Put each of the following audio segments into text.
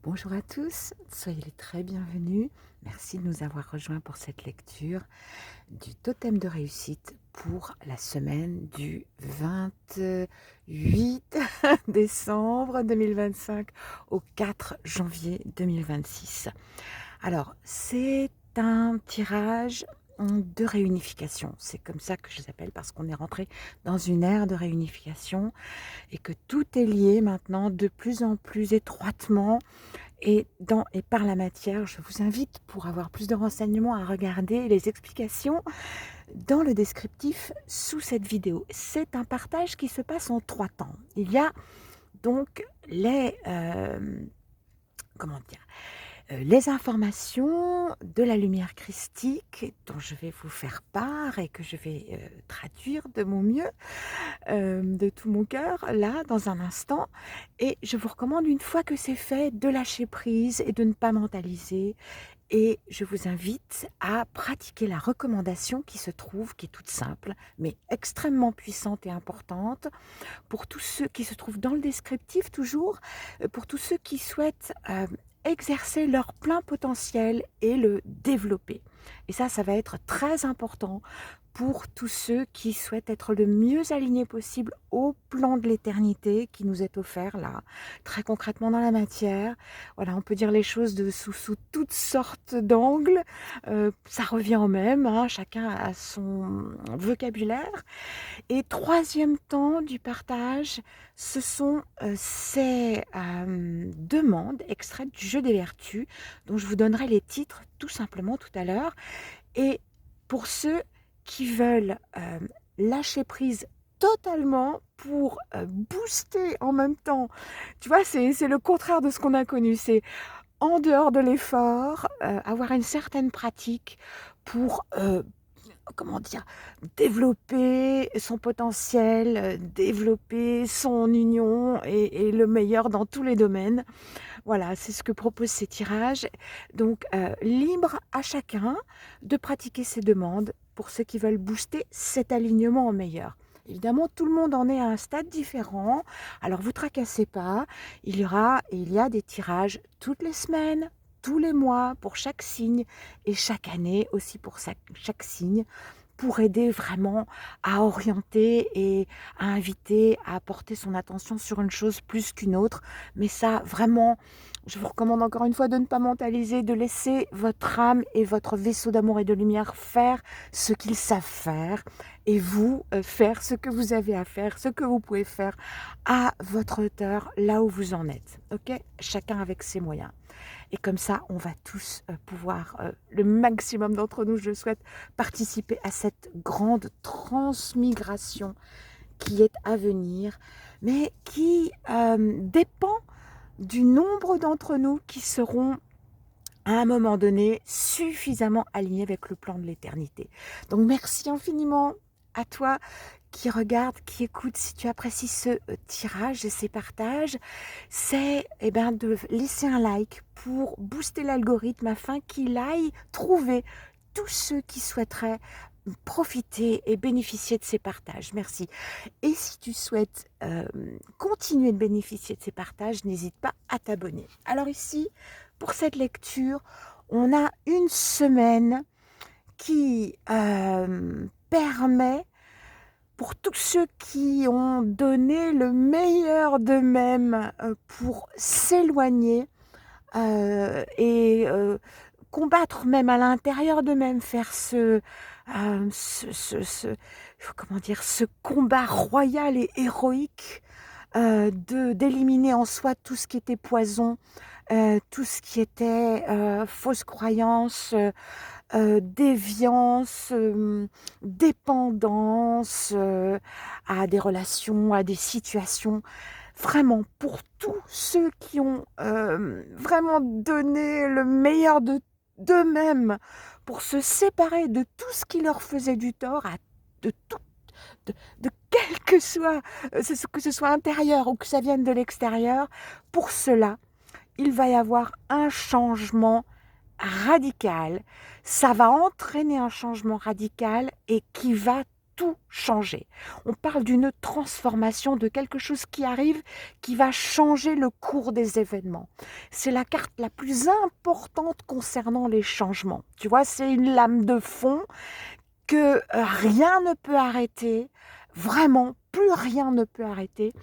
Bonjour à tous, soyez les très bienvenus. Merci de nous avoir rejoints pour cette lecture du totem de réussite pour la semaine du 28 décembre 2025 au 4 janvier 2026. Alors, c'est un tirage de réunification. C'est comme ça que je les appelle parce qu'on est rentré dans une ère de réunification et que tout est lié maintenant de plus en plus étroitement et par la matière. Je vous invite, pour avoir plus de renseignements, à regarder les explications dans le descriptif sous cette vidéo. C'est un partage qui se passe en 3 temps. Il y a donc comment dire? Les informations de la lumière christique dont je vais vous faire part et que je vais, traduire de mon mieux, de tout mon cœur, là, dans un instant. Et je vous recommande, une fois que c'est fait, de lâcher prise et de ne pas mentaliser. Et je vous invite à pratiquer la recommandation qui est toute simple, mais extrêmement puissante et importante, pour tous ceux qui se trouvent dans le descriptif toujours, pour tous ceux qui souhaitent, exercer leur plein potentiel et le développer. Et ça va être très important pour tous ceux qui souhaitent être le mieux alignés possible au plan de l'éternité qui nous est offert là, très concrètement dans la matière. Voilà, on peut dire les choses sous toutes sortes d'angles, ça revient au même, hein, chacun a son vocabulaire. Et troisième temps du partage, ce sont ces demandes extraites du jeu des vertus, dont je vous donnerai les titres tout simplement tout à l'heure. Et pour ceux qui veulent lâcher prise totalement pour booster en même temps, tu vois, c'est le contraire de ce qu'on a connu, c'est en dehors de l'effort, avoir une certaine pratique pour comment dire? Développer son potentiel, développer son union et le meilleur dans tous les domaines. Voilà, c'est ce que proposent ces tirages. Donc, libre à chacun de pratiquer ses demandes pour ceux qui veulent booster cet alignement au meilleur. Évidemment, tout le monde en est à un stade différent, alors vous tracassez pas, il y a des tirages toutes les semaines, tous les mois pour chaque signe et chaque année aussi pour chaque signe, pour aider vraiment à orienter et à inviter à porter son attention sur une chose plus qu'une autre. Mais ça, vraiment, je vous recommande encore une fois de ne pas mentaliser, de laisser votre âme et votre vaisseau d'amour et de lumière faire ce qu'ils savent faire et vous faire ce que vous avez à faire, ce que vous pouvez faire à votre hauteur, là où vous en êtes. Ok? Chacun avec ses moyens. Et comme ça, on va tous pouvoir, le maximum d'entre nous, je le souhaite, participer à cette grande transmigration qui est à venir, mais qui dépend du nombre d'entre nous qui seront à un moment donné suffisamment alignés avec le plan de l'éternité. Donc merci infiniment à toi qui regarde, qui écoute. Si tu apprécies ce tirage et ces partages, c'est de laisser un like pour booster l'algorithme afin qu'il aille trouver tous ceux qui souhaiteraient profiter et bénéficier de ces partages. Merci. Et si tu souhaites continuer de bénéficier de ces partages, n'hésite pas à t'abonner. Alors ici, pour cette lecture, on a une semaine qui permet, pour tous ceux qui ont donné le meilleur d'eux-mêmes pour s'éloigner et combattre même à l'intérieur d'eux-mêmes, faire comment dire, ce combat royal et héroïque d'éliminer en soi tout ce qui était poison, tout ce qui était fausse croyance, déviance, dépendance à des relations, à des situations. Vraiment, pour tous ceux qui ont vraiment donné le meilleur d'eux-mêmes pour se séparer de tout ce qui leur faisait du tort, de tout, de quel que soit, que ce soit intérieur ou que ça vienne de l'extérieur, pour cela, il va y avoir un changement radical. Ça va entraîner un changement radical et qui va tout changer. On parle d'une transformation, de quelque chose qui arrive, qui va changer le cours des événements. C'est la carte la plus importante concernant les changements. Tu vois, c'est une lame de fond que rien ne peut arrêter, vraiment, plus rien ne peut arrêter,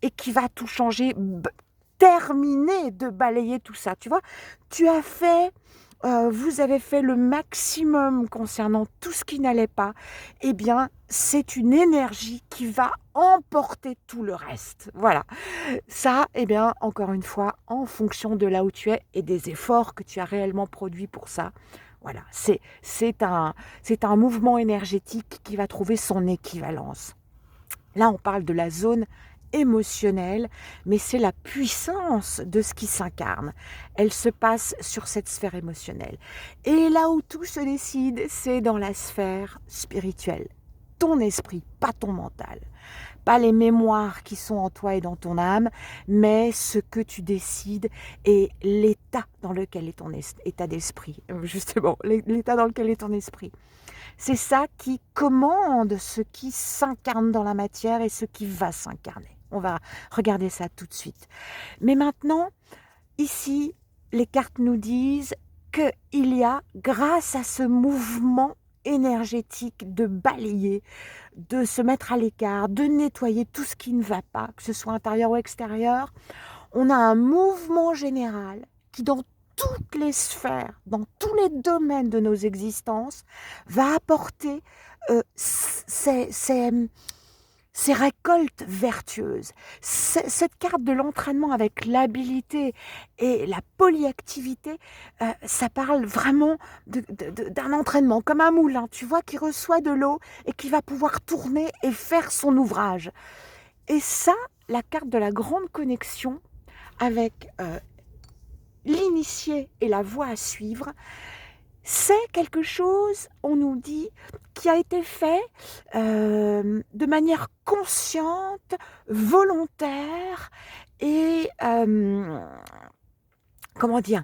et qui va tout changer, terminer de balayer tout ça. Tu vois, tu as fait vous avez fait le maximum concernant tout ce qui n'allait pas, eh bien, c'est une énergie qui va emporter tout le reste. Voilà. Ça, eh bien, encore une fois, en fonction de là où tu es et des efforts que tu as réellement produits pour ça. Voilà, c'est un mouvement énergétique qui va trouver son équivalence. Là, on parle de la zone émotionnelle, mais c'est la puissance de ce qui s'incarne. Elle se passe sur cette sphère émotionnelle. Et là où tout se décide, c'est dans la sphère spirituelle. Ton esprit, pas ton mental. Pas les mémoires qui sont en toi et dans ton âme, mais ce que tu décides et l'état dans lequel est ton état d'esprit. Justement, l'état dans lequel est ton esprit. C'est ça qui commande ce qui s'incarne dans la matière et ce qui va s'incarner. On va regarder ça tout de suite. Mais maintenant, ici, les cartes nous disent qu'il y a, grâce à ce mouvement énergétique de balayer, de se mettre à l'écart, de nettoyer tout ce qui ne va pas, que ce soit intérieur ou extérieur, on a un mouvement général qui, dans toutes les sphères, dans tous les domaines de nos existences, va apporter ces récoltes vertueuses. Cette carte de l'entraînement avec l'habilité et la polyactivité, ça parle vraiment d'un entraînement, comme un moulin, tu vois, qui reçoit de l'eau et qui va pouvoir tourner et faire son ouvrage. Et ça, la carte de la grande connexion avec l'initié et la voie à suivre, c'est quelque chose, on nous dit, qui a été fait de manière consciente, volontaire et, comment dire,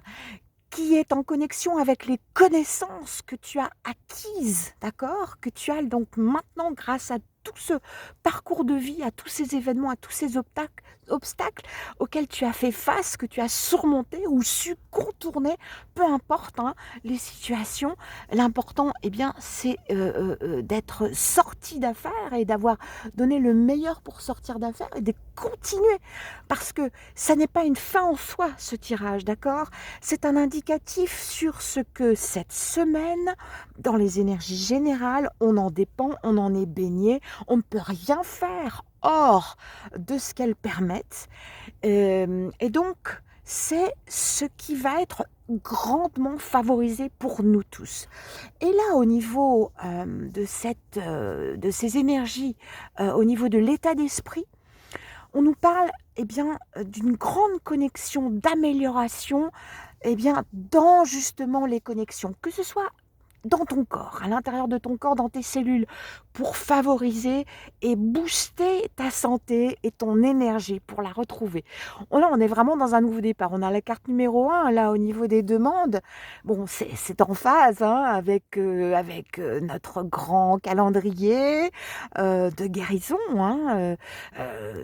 qui est en connexion avec les connaissances que tu as acquises, d'accord? Que tu as donc maintenant grâce à tout ce parcours de vie, à tous ces événements, à tous ces obstacles auxquels tu as fait face, que tu as surmonté ou su contourner, peu importe hein, les situations. L'important, eh bien, c'est d'être sorti d'affaires et d'avoir donné le meilleur pour sortir d'affaires et de continuer. Parce que ça n'est pas une fin en soi, ce tirage, d'accord? C'est un indicatif sur ce que cette semaine, dans les énergies générales, on en dépend, on en est baigné, on ne peut rien faire hors de ce qu'elles permettent. Et donc, c'est ce qui va être grandement favorisé pour nous tous. Et là, au niveau de ces énergies, au niveau de l'état d'esprit, on nous parle eh bien, d'une grande connexion d'amélioration eh bien, dans justement les connexions, que ce soit dans ton corps, à l'intérieur de ton corps, dans tes cellules, pour favoriser et booster ta santé et ton énergie pour la retrouver. Là, on est vraiment dans un nouveau départ. On a la carte numéro 1, là, au niveau des demandes. Bon, c'est en phase hein, avec notre grand calendrier de guérison. Hein,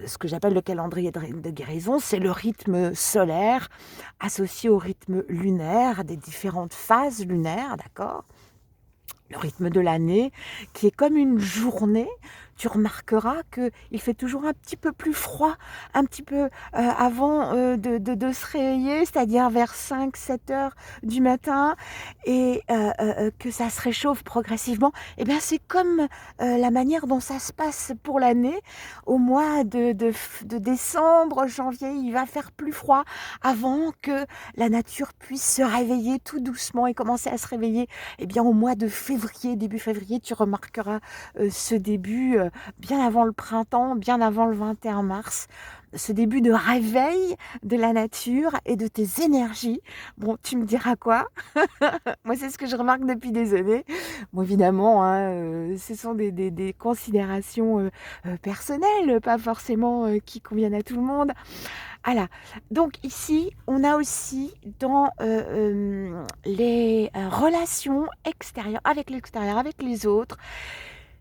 ce que j'appelle le calendrier de guérison, c'est le rythme solaire associé au rythme lunaire, des différentes phases lunaires, d'accord ? Le rythme de l'année, qui est comme une journée. Tu remarqueras qu'il fait toujours un petit peu plus froid, un petit peu avant de se réveiller, c'est-à-dire vers 5-7 heures du matin, et que ça se réchauffe progressivement. Eh bien, c'est comme la manière dont ça se passe pour l'année. Au mois de décembre, janvier, il va faire plus froid avant que la nature puisse se réveiller tout doucement et commencer à se réveiller. Eh bien, au mois de février, début février, tu remarqueras ce début bien avant le printemps, bien avant le 21 mars, ce début de réveil de la nature et de tes énergies. Bon, tu me diras quoi? Moi, c'est ce que je remarque depuis des années. Bon, évidemment, hein, ce sont des considérations personnelles, pas forcément qui conviennent à tout le monde. Voilà. Donc ici, on a aussi dans les relations extérieures, avec l'extérieur, avec les autres,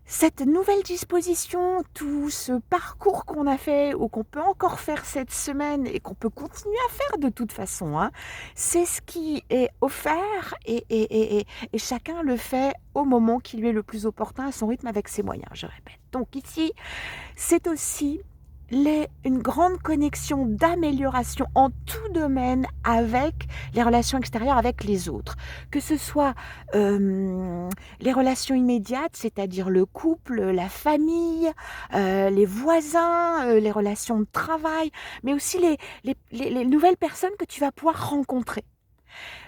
Cette nouvelle disposition, tout ce parcours qu'on a fait ou qu'on peut encore faire cette semaine et qu'on peut continuer à faire de toute façon, hein, c'est ce qui est offert et chacun le fait au moment qui lui est le plus opportun, à son rythme, avec ses moyens, je répète. Donc ici, c'est aussi une grande connexion d'amélioration en tout domaine avec les relations extérieures avec les autres. Que ce soit les relations immédiates, c'est-à-dire le couple, la famille, les voisins, les relations de travail, mais aussi les nouvelles personnes que tu vas pouvoir rencontrer.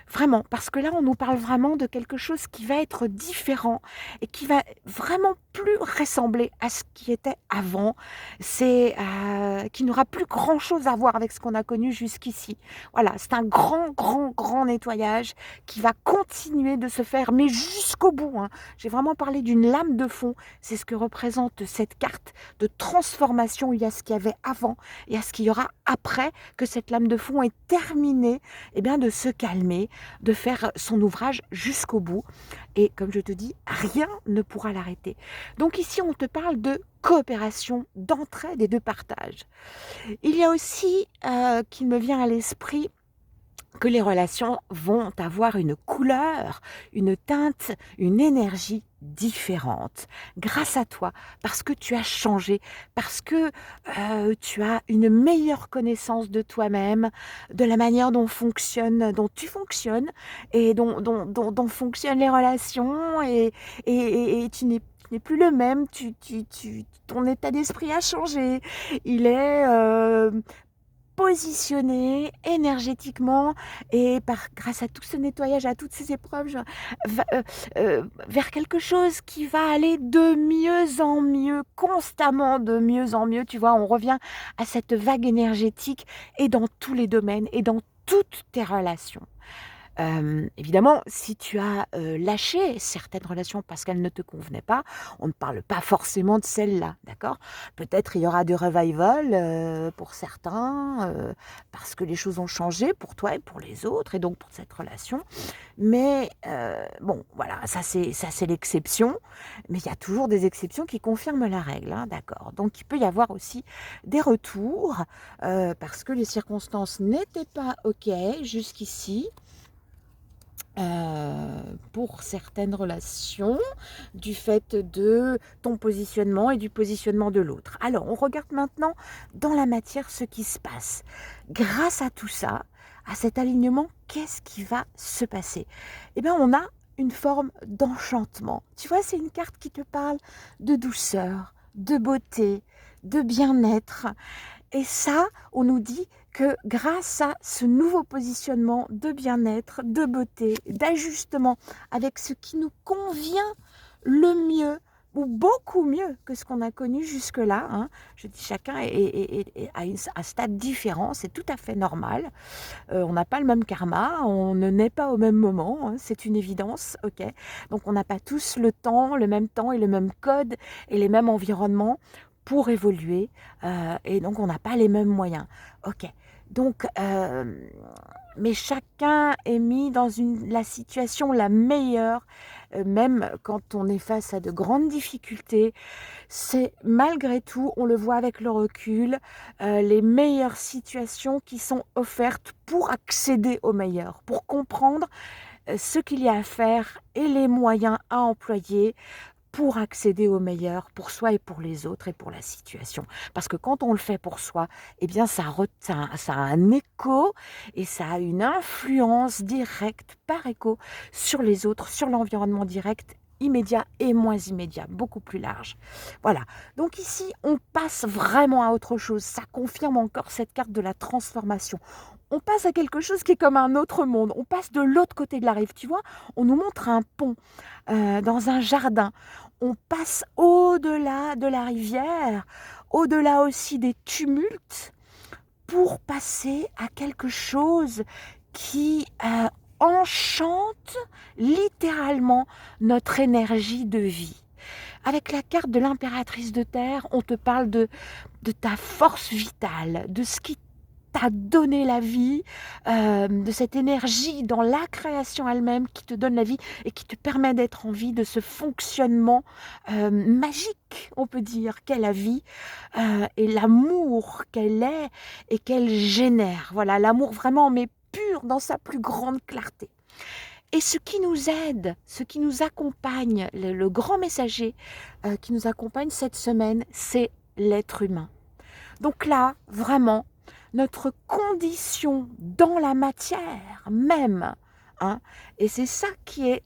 Vraiment, parce que là, on nous parle vraiment de quelque chose qui va être différent et qui va vraiment plus ressembler à ce qui était avant. C'est qui n'aura plus grand-chose à voir avec ce qu'on a connu jusqu'ici. Voilà, c'est un grand, grand, grand nettoyage qui va continuer de se faire, mais jusqu'au bout, hein. J'ai vraiment parlé d'une lame de fond. C'est ce que représente cette carte de transformation. Il y a ce qu'il y avait avant et à ce qu'il y aura après que cette lame de fond est terminée, eh bien, de se calmer, de faire son ouvrage jusqu'au bout. Et comme je te dis, rien ne pourra l'arrêter. Donc ici, on te parle de coopération, d'entraide et de partage. Il y a aussi, qui me vient à l'esprit, que les relations vont avoir une couleur, une teinte, une énergie différente grâce à toi, parce que tu as changé, parce que tu as une meilleure connaissance de toi-même, de la manière dont tu fonctionnes et dont fonctionnent les relations et tu n'es plus le même, ton état d'esprit a changé, il est positionné énergétiquement et grâce à tout ce nettoyage, à toutes ces épreuves, vers quelque chose qui va aller de mieux en mieux, constamment de mieux en mieux. Tu vois, on revient à cette vague énergétique et dans tous les domaines et dans toutes tes relations. Évidemment, si tu as, lâché certaines relations parce qu'elles ne te convenaient pas, on ne parle pas forcément de celles-là, d'accord? Peut-être il y aura des revival, pour certains, parce que les choses ont changé pour toi et pour les autres et donc pour cette relation. Mais, bon, voilà, ça c'est l'exception, mais il y a toujours des exceptions qui confirment la règle, hein, d'accord? Donc il peut y avoir aussi des retours, parce que les circonstances n'étaient pas OK jusqu'ici. Pour certaines relations, du fait de ton positionnement et du positionnement de l'autre. Alors, on regarde maintenant dans la matière ce qui se passe. Grâce à tout ça, à cet alignement, qu'est-ce qui va se passer? Eh bien, on a une forme d'enchantement. Tu vois, c'est une carte qui te parle de douceur, de beauté, de bien-être. Et ça, on nous dit que grâce à ce nouveau positionnement de bien-être, de beauté, d'ajustement avec ce qui nous convient le mieux, ou beaucoup mieux que ce qu'on a connu jusque-là, hein. Je dis chacun est à un stade différent, c'est tout à fait normal. On n'a pas le même karma, on ne naît pas au même moment, hein, c'est une évidence, ok. Donc on n'a pas tous le même temps et le même code et les mêmes environnements pour évoluer, et donc on n'a pas les mêmes moyens. Ok, donc, mais chacun est mis dans la situation la meilleure, même quand on est face à de grandes difficultés. C'est malgré tout, on le voit avec le recul, les meilleures situations qui sont offertes pour accéder au meilleur, pour comprendre ce qu'il y a à faire et les moyens à employer pour accéder au meilleur pour soi et pour les autres et pour la situation. Parce que quand on le fait pour soi, eh bien ça a un écho et ça a une influence directe par écho sur les autres, sur l'environnement direct, immédiat et moins immédiat, beaucoup plus large. Voilà. Donc ici, on passe vraiment à autre chose. Ça confirme encore cette carte de la transformation. On passe à quelque chose qui est comme un autre monde. On passe de l'autre côté de la rive. Tu vois, on nous montre un pont dans un jardin. On passe au-delà de la rivière, au-delà aussi des tumultes, pour passer à quelque chose qui enchante littéralement notre énergie de vie. Avec la carte de l'impératrice de terre, on te parle de ta force vitale, de ce qui t'a donné la vie, de cette énergie dans la création elle-même qui te donne la vie et qui te permet d'être en vie, de ce fonctionnement magique, on peut dire, qu'est la vie, et l'amour qu'elle est et qu'elle génère. Voilà, l'amour vraiment, mais pur dans sa plus grande clarté. Et ce qui nous aide, ce qui nous accompagne, le grand messager qui nous accompagne cette semaine, c'est l'être humain. Donc là, vraiment, notre condition dans la matière même, hein, et c'est ça qui est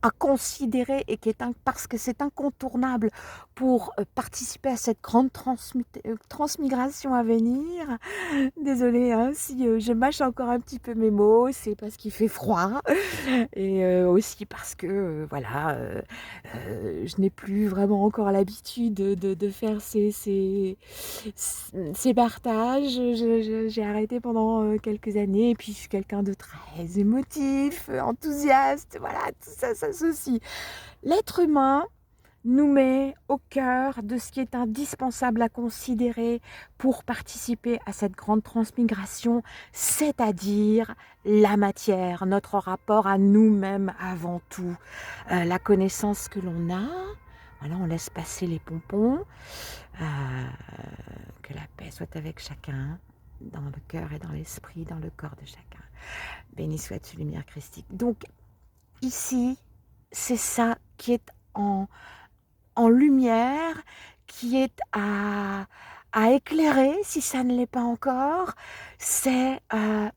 à considérer et qui est parce que c'est incontournable pour participer à cette grande transmigration à venir. Désolée hein, si je mâche encore un petit peu mes mots, c'est parce qu'il fait froid et aussi parce que je n'ai plus vraiment encore l'habitude de faire ces partages. J'ai arrêté pendant quelques années et puis je suis quelqu'un de très émotif, enthousiaste, voilà, tout ça s'associe. L'être humain nous met au cœur de ce qui est indispensable à considérer pour participer à cette grande transmigration, c'est-à-dire la matière, notre rapport à nous-mêmes avant tout, la connaissance que l'on a. Voilà, on laisse passer les pompons, que la paix soit avec chacun, dans le cœur et dans l'esprit, dans le corps de chacun. Béni soit-tu, lumière christique. Donc, ici, c'est ça qui est en lumière, qui est à éclairer, si ça ne l'est pas encore, c'est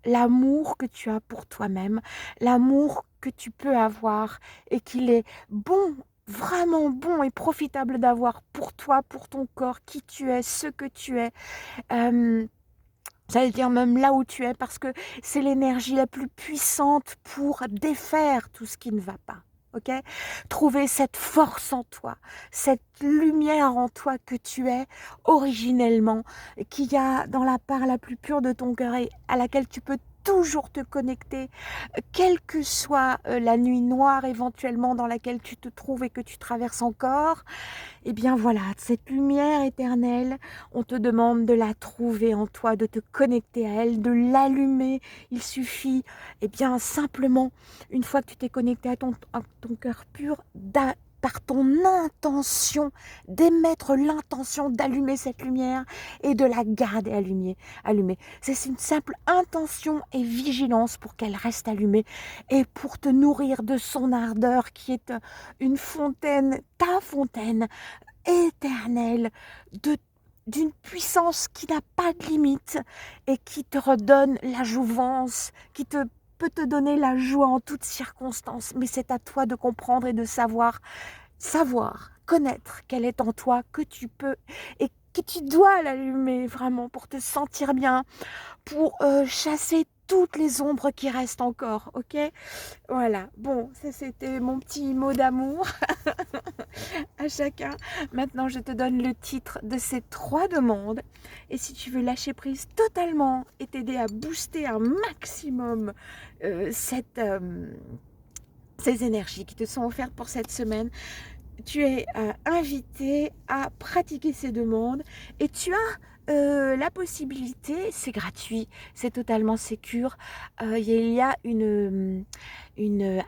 l'amour que tu as pour toi-même, l'amour que tu peux avoir et qu'il est bon, vraiment bon et profitable d'avoir pour toi, pour ton corps, qui tu es, ce que tu es. J'allais dire même là où tu es, parce que c'est l'énergie la plus puissante pour défaire tout ce qui ne va pas. Ok, trouver cette force en toi, cette lumière en toi que tu es originellement, qu'il y a dans la part la plus pure de ton cœur et à laquelle tu peux toujours te connecter, quelle que soit la nuit noire éventuellement dans laquelle tu te trouves et que tu traverses encore. Eh bien voilà, cette lumière éternelle, on te demande de la trouver en toi, de te connecter à elle, de l'allumer. Il suffit, eh bien simplement, une fois que tu t'es connecté à ton cœur pur, par ton intention, d'émettre l'intention d'allumer cette lumière et de la garder allumée. C'est une simple intention et vigilance pour qu'elle reste allumée et pour te nourrir de son ardeur qui est une fontaine, ta fontaine, éternelle, d'une puissance qui n'a pas de limite et qui te redonne la jouvence, qui peut te donner la joie en toutes circonstances. Mais c'est à toi de comprendre et de savoir, connaître qu'elle est en toi, que tu peux et que tu dois l'allumer vraiment pour te sentir bien, pour chasser toutes les ombres qui restent encore, ok? Voilà, bon, ça c'était mon petit mot d'amour à chacun. Maintenant, je te donne le titre de ces 3 demandes. Et si tu veux lâcher prise totalement et t'aider à booster un maximum ces énergies qui te sont offertes pour cette semaine, tu es invité à pratiquer ces demandes et tu as la possibilité, c'est gratuit, c'est totalement sécure, il y a une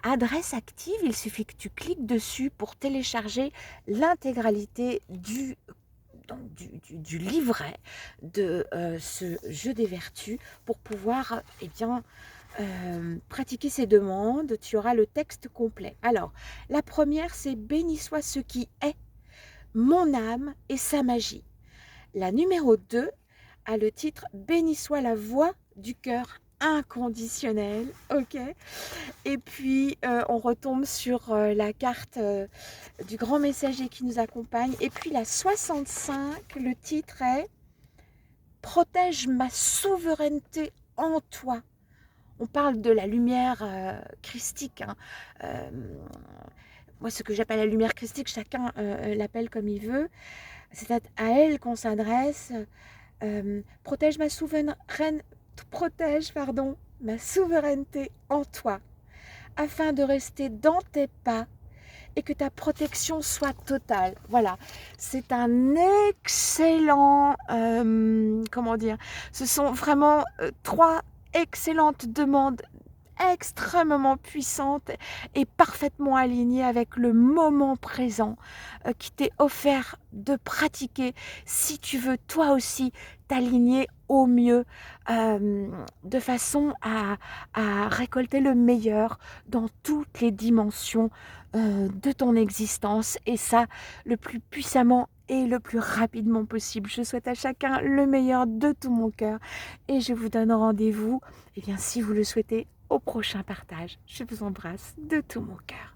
adresse active, il suffit que tu cliques dessus pour télécharger l'intégralité du livret de ce jeu des vertus pour pouvoir pratiquer ces demandes. Tu auras le texte complet. Alors, la première, c'est « Béni soit ce qui est, mon âme et sa magie ». La numéro 2 a le titre « Béni soit la voix du cœur inconditionnel ». Ok. Et puis, on retombe sur la carte du grand messager qui nous accompagne. Et puis, la 65, le titre est « Protège ma souveraineté en toi ». On parle de la lumière christique. Hein. Moi, ce que j'appelle la lumière christique, chacun l'appelle comme il veut. C'est à elle qu'on s'adresse. Protège ma souveraineté en toi, afin de rester dans tes pas et que ta protection soit totale. Voilà, c'est un excellent, comment dire? Ce sont vraiment, 3 excellentes demandes extrêmement puissante et parfaitement alignée avec le moment présent qui t'est offert de pratiquer si tu veux toi aussi t'aligner au mieux de façon à récolter le meilleur dans toutes les dimensions de ton existence et ça le plus puissamment et le plus rapidement possible. Je souhaite à chacun le meilleur de tout mon cœur et je vous donne rendez-vous, eh bien, si vous le souhaitez, au prochain partage. Je vous embrasse de tout mon cœur.